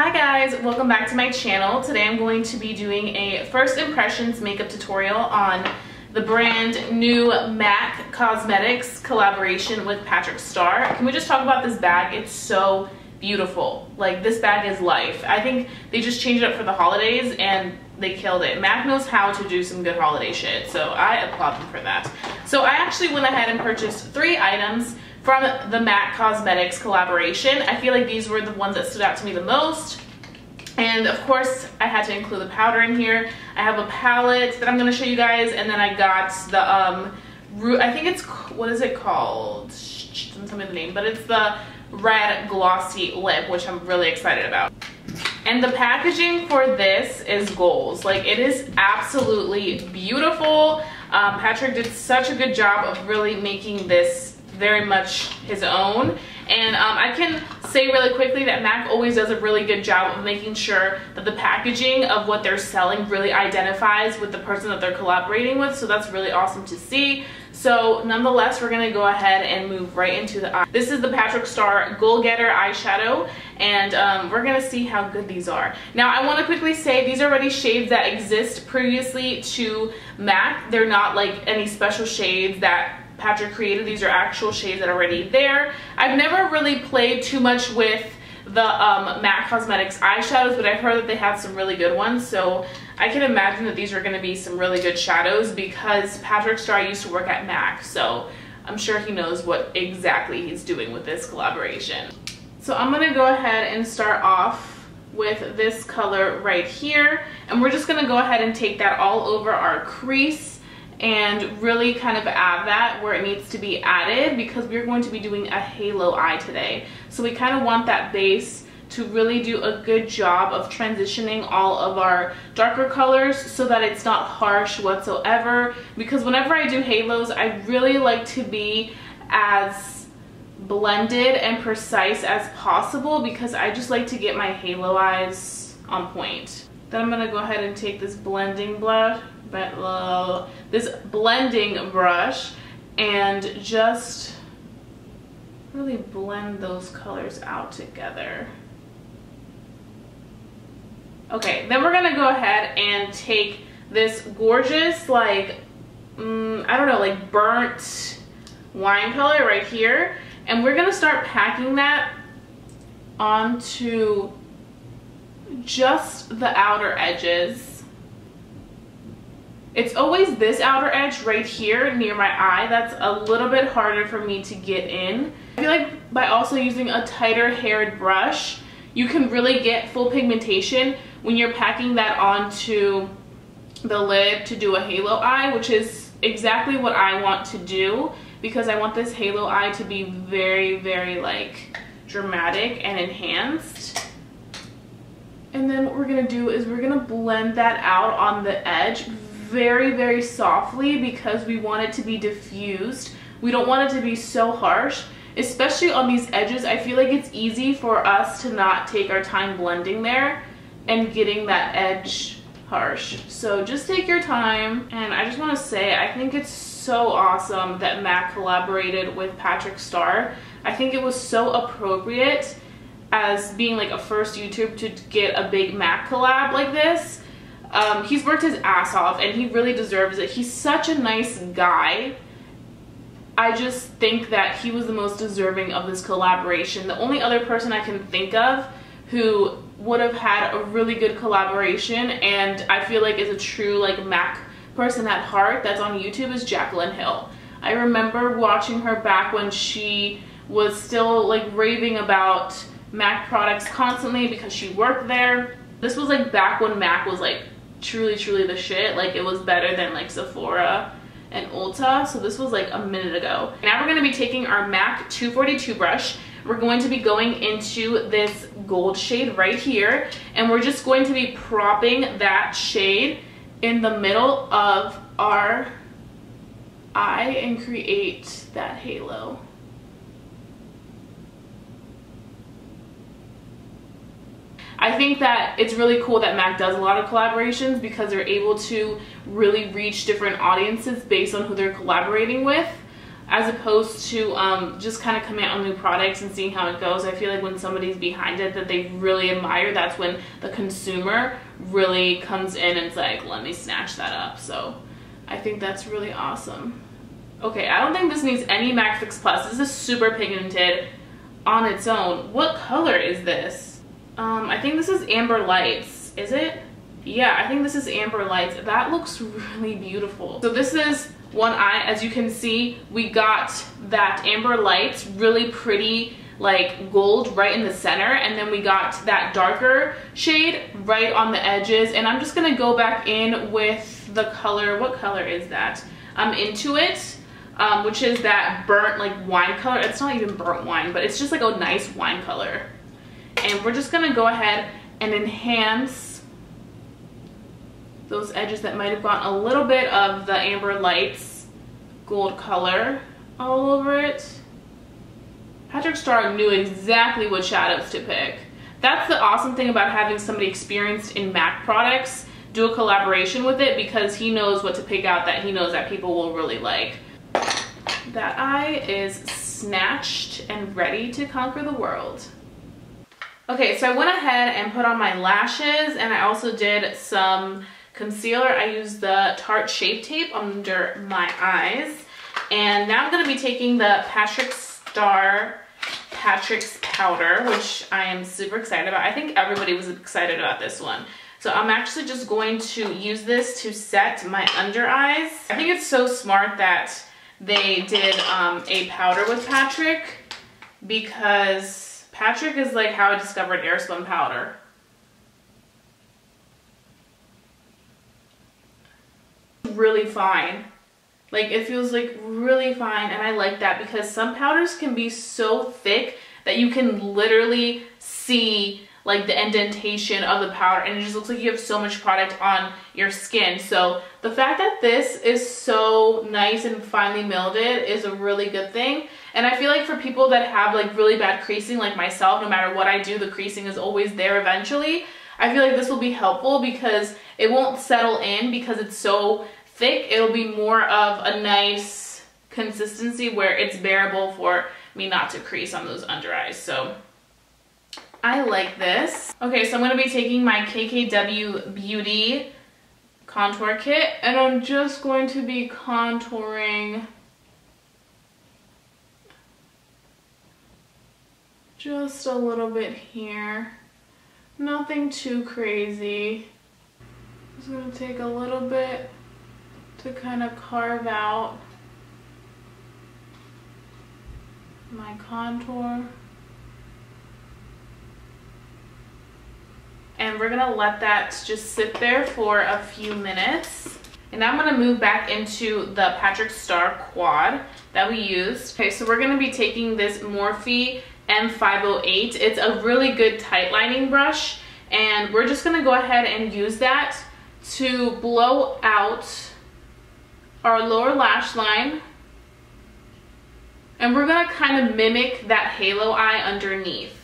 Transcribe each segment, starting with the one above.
Hi guys, welcome back to my channel. Today I'm going to be doing a first impressions makeup tutorial on the brand new MAC Cosmetics collaboration with Patrick Starrr. Can we just talk about this bag? It's so beautiful. Like, this bag is life. I think they just changed it up for the holidays and they killed it. MAC knows how to do some good holiday shit, so I applaud them for that. So I actually went ahead and purchased 3 items from the MAC Cosmetics collaboration. I feel like these were the ones that stood out to me the most. And of course, I had to include the powder in here. I have a palette that I'm gonna show you guys, and then I got the, I think it's, what is it called? Doesn't tell me the name, but it's the red glossy lip, which I'm really excited about. And the packaging for this is goals. Like, it is absolutely beautiful. Patrick did such a good job of really making this very much his own. And I can say really quickly that MAC always does a really good job of making sure that the packaging of what they're selling really identifies with the person that they're collaborating with, so that's really awesome to see. So nonetheless, we're gonna go ahead and move right into the eye. This is the Patrick Starrr Goal Getter eyeshadow, and we're gonna see how good these are. Now, I wanna quickly say these are already shades that exist previously to MAC. They're not like any special shades that Patrick created. These are actual shades that are already there. I've never really played too much with the MAC Cosmetics eyeshadows, but I've heard that they have some really good ones, so I can imagine that these are going to be some really good shadows because Patrick Starrr used to work at MAC, so I'm sure he knows what exactly he's doing with this collaboration. So I'm going to go ahead and start off with this color right here, and we're just going to go ahead and take that all over our crease and really kind of add that where it needs to be added, because we're going to be doing a halo eye today. So we kind of want that base to really do a good job of transitioning all of our darker colors so that it's not harsh whatsoever, because whenever I do halos, I really like to be as blended and precise as possible, because I just like to get my halo eyes on point. Then I'm going to go ahead and take this blending brush and just really blend those colors out together. Okay, then we're gonna go ahead and take this gorgeous, like, I don't know, like burnt wine color right here, and we're gonna start packing that onto just the outer edges. It's always this outer edge right here near my eye that's a little bit harder for me to get in. I feel like by also using a tighter haired brush, you can really get full pigmentation when you're packing that onto the lid to do a halo eye, which is exactly what I want to do, because I want this halo eye to be very, very like dramatic and enhanced. And then what we're gonna do is we're gonna blend that out on the edge very, very softly, because we want it to be diffused. We don't want it to be so harsh, especially on these edges. I feel like it's easy for us to not take our time blending there and getting that edge harsh. So just take your time. And I just want to say, I think it's so awesome that MAC collaborated with Patrick Starrr. I think it was so appropriate as being like a first YouTuber to get a big MAC collab like this. He's worked his ass off and he really deserves it. He's such a nice guy. I just think that he was the most deserving of this collaboration. The only other person I can think of who would have had a really good collaboration, and I feel like is a true like MAC person at heart that's on YouTube, is Jaclyn Hill. I remember watching her back when she was still like raving about MAC products constantly because she worked there. This was like back when MAC was like truly the shit. Like, it was better than like Sephora and Ulta, so this was like a minute ago. Now we're going to be taking our MAC 242 brush. We're going to be going into this gold shade right here, and we're just going to be propping that shade in the middle of our eye and create that halo. I think that it's really cool that MAC does a lot of collaborations because they're able to really reach different audiences based on who they're collaborating with. as opposed to just kind of coming out on new products and seeing how it goes. I feel like when somebody's behind it that they really admire, that's when the consumer really comes in and it's like, let me snatch that up. So I think that's really awesome. Okay, I don't think this needs any MAC Fix Plus. This is super pigmented on its own. What color is this? I think this is Amber Lights. Is it? Yeah, I think this is Amber Lights. That looks really beautiful. So this is one eye. As you can see, we got that Amber Lights, really pretty like gold right in the center, and then we got that darker shade right on the edges. And I'm just gonna go back in with the color. What color is that? I'm into it, which is that burnt like wine color. It's not even burnt wine, but it's just like a nice wine color. And we're just gonna go ahead and enhance those edges that might have gotten a little bit of the Amber Lights gold color all over it. Patrick Starrr knew exactly what shadows to pick. That's the awesome thing about having somebody experienced in MAC products do a collaboration with it, because he knows what to pick out that he knows that people will really like. That eye is snatched and ready to conquer the world. Okay, so I went ahead and put on my lashes, and I also did some concealer. I used the Tarte Shape Tape under my eyes. And now I'm going to be taking the Patrick Starrr Patrick's Powder, which I am super excited about. I think everybody was excited about this one. So I'm actually just going to use this to set my under eyes. I think it's so smart that they did a powder with Patrick, because Patrick is like how I discovered Airspun powder. Really fine. Like, it feels like really fine, and I like that because some powders can be so thick that you can literally see like the indentation of the powder, and it just looks like you have so much product on your skin. So the fact that this is so nice and finely milded is a really good thing. And I feel like for people that have like really bad creasing like myself, no matter what I do, the creasing is always there eventually. I feel like this will be helpful because it won't settle in because it's so thick. It'll be more of a nice consistency where it's bearable for me not to crease on those under eyes. So I like this. Okay, so I'm going to be taking my KKW Beauty contour kit, and I'm just going to be contouring just a little bit here. Nothing too crazy. Just going to take a little bit to kind of carve out my contour. And we're gonna let that just sit there for a few minutes. And now I'm gonna move back into the Patrick Starrr quad that we used. Okay, so we're gonna be taking this Morphe M508. It's a really good tight lining brush, and we're just gonna go ahead and use that to blow out our lower lash line. And we're gonna kind of mimic that halo eye underneath.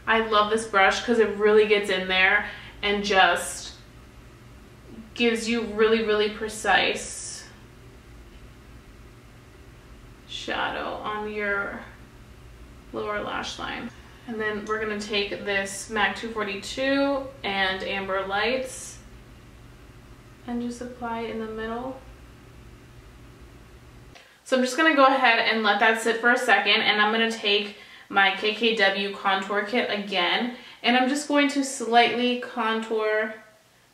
I love this brush because it really gets in there and just gives you really, really precise shadow on your lower lash line. And then we're going to take this MAC 242 and Amber Lights and just apply it in the middle. So I'm just going to go ahead and let that sit for a second, and I'm going to take my KKW contour kit again, and I'm just going to slightly contour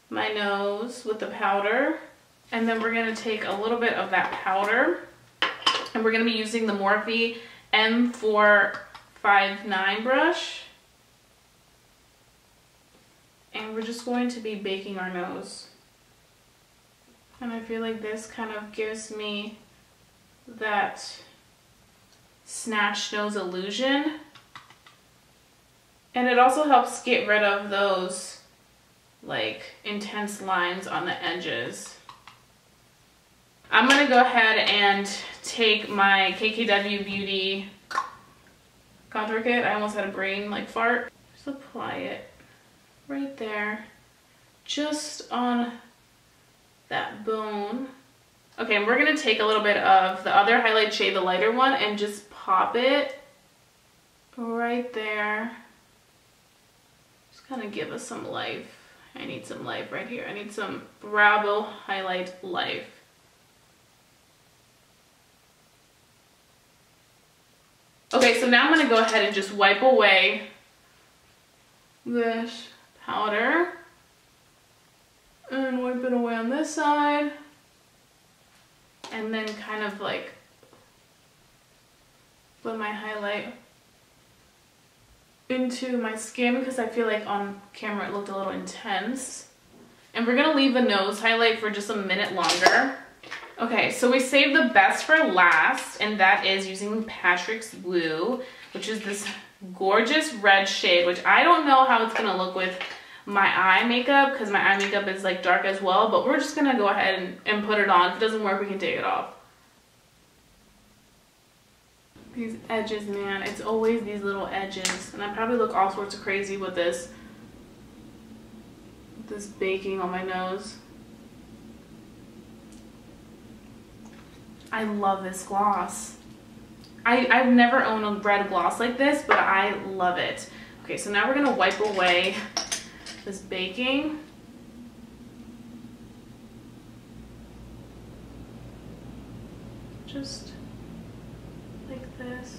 my nose with the powder. And then we're going to take a little bit of that powder, and we're going to be using the Morphe M459 brush, and we're just going to be baking our nose. And I feel like this kind of gives me that snatched nose illusion, and it also helps get rid of those like intense lines on the edges. I'm gonna go ahead and take my KKW Beauty contour kit. I almost had a brain like fart. Just apply it right there, just on that bone. Okay, and we're gonna take a little bit of the other highlight shade, the lighter one, and just pop it right there. Just kind of give us some life. I need some life right here. I need some Bravo highlight life. Okay, so now I'm gonna go ahead and just wipe away this powder and wipe it away on this side, and then kind of like put my highlight into my skin because I feel like on camera it looked a little intense. And we're gonna leave the nose highlight for just a minute longer. Okay, so we saved the best for last, and that is using Patrick's Woo, which is this gorgeous red shade, which I don't know how it's gonna look with my eye makeup because my eye makeup is like dark as well, but we're just gonna go ahead and put it on. If it doesn't work, we can take it off. These edges, man, it's always these little edges, and I probably look all sorts of crazy with this baking on my nose. I love this gloss. I've never owned a red gloss like this, but I love it. Okay, so now we're gonna wipe away this baking. Just like this.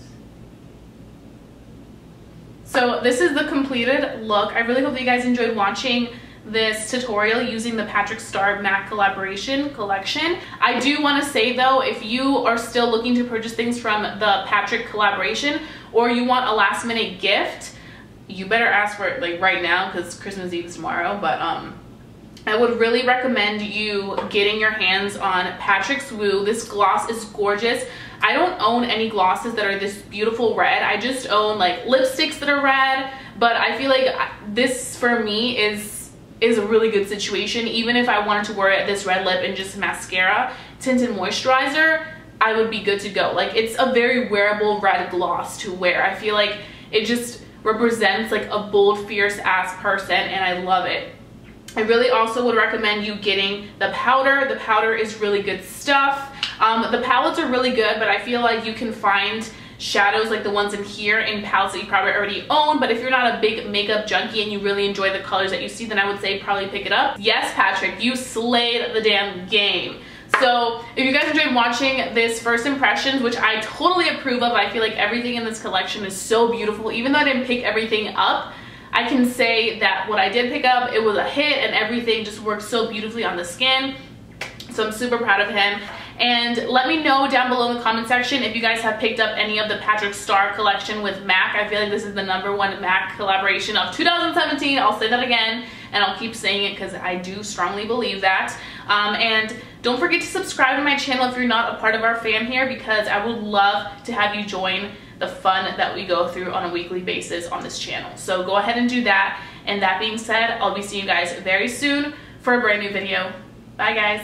So this is the completed look. I really hope that you guys enjoyed watching this tutorial using the Patrick Starrr MAC collaboration collection. I do want to say though, if you are still looking to purchase things from the Patrick collaboration, or you want a last minute gift, you better ask for it like right now because Christmas Eve is tomorrow. But I would really recommend you getting your hands on Patrick's Woo. This gloss is gorgeous. I don't own any glosses that are this beautiful red. I just own like lipsticks that are red, but I feel like this for me is a really good situation. Even if I wanted to wear this red lip and just mascara, tinted moisturizer, I would be good to go. Like, it's a very wearable red gloss to wear. I feel like it just represents like a bold, fierce ass person, and I love it. I really also would recommend you getting the powder. The powder is really good stuff. The palettes are really good, but I feel like you can find shadows like the ones in here in palettes that you probably already own. But if you're not a big makeup junkie and you really enjoy the colors that you see, then I would say probably pick it up. Yes, Patrick, you slayed the damn game. So if you guys enjoyed watching this first impressions, which I totally approve of, I feel like everything in this collection is so beautiful. Even though I didn't pick everything up, I can say that what I did pick up, it was a hit, and everything just worked so beautifully on the skin. So I'm super proud of him. And let me know down below in the comment section if you guys have picked up any of the Patrick Starrr collection with MAC. I feel like this is the #1 MAC collaboration of 2017. I'll say that again, and I'll keep saying it because I do strongly believe that. And don't forget to subscribe to my channel if you're not a part of our fam here, because I would love to have you join the fun that we go through on a weekly basis on this channel. So go ahead and do that. And that being said, I'll be seeing you guys very soon for a brand new video. Bye guys.